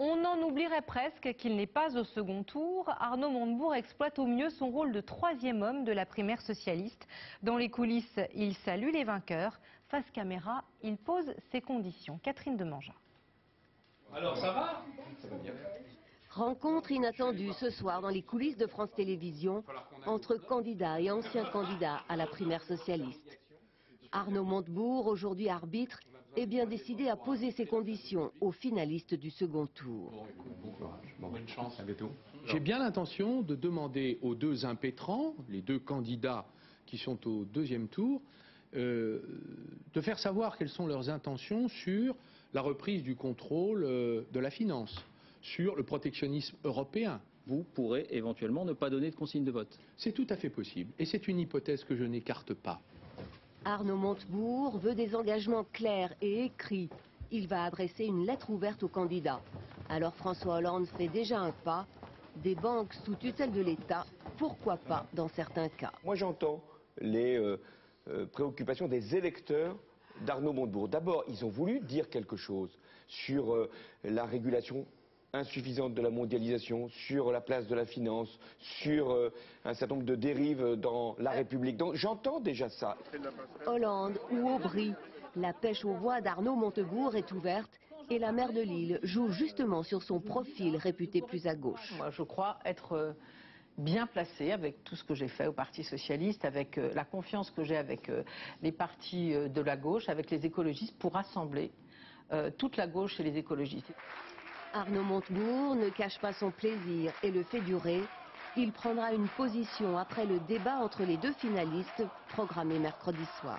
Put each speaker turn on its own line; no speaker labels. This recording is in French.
On en oublierait presque qu'il n'est pas au second tour. Arnaud Montebourg exploite au mieux son rôle de troisième homme de la primaire socialiste. Dans les coulisses, il salue les vainqueurs. Face caméra, il pose ses conditions. Catherine Demanja.
Alors ça va? Ça va bien.
Rencontre inattendue ce soir dans les coulisses de France Télévisions entre candidats et anciens candidats à la primaire socialiste. Arnaud Montebourg, aujourd'hui arbitre, est bien décidé à poser ses conditions aux finalistes du second tour.
Bon courage, bonne chance, à bientôt.
J'ai bien l'intention de demander aux deux impétrants, les deux candidats qui sont au deuxième tour, de faire savoir quelles sont leurs intentions sur la reprise du contrôle de la finance, sur le protectionnisme européen.
Vous pourrez éventuellement ne pas donner de consigne de vote.
C'est tout à fait possible et c'est une hypothèse que je n'écarte pas.
Arnaud Montebourg veut des engagements clairs et écrits. Il va adresser une lettre ouverte aux candidats. Alors François Hollande fait déjà un pas. Des banques sous tutelle de l'État, pourquoi pas dans certains cas.
Moi j'entends les préoccupations des électeurs d'Arnaud Montebourg. D'abord, ils ont voulu dire quelque chose sur la régulation insuffisante de la mondialisation, sur la place de la finance, sur un certain nombre de dérives dans la République. Donc j'entends déjà ça.
Hollande ou Aubry, la pêche aux voix d'Arnaud Montebourg est ouverte et la maire de Lille joue justement sur son profil réputé plus à gauche.
Moi, je crois être bien placée avec tout ce que j'ai fait au Parti socialiste, avec la confiance que j'ai avec les partis de la gauche, avec les écologistes, pour rassembler toute la gauche et les écologistes.
Arnaud Montebourg ne cache pas son plaisir et le fait durer. Il prendra une position après le débat entre les deux finalistes programmé mercredi soir.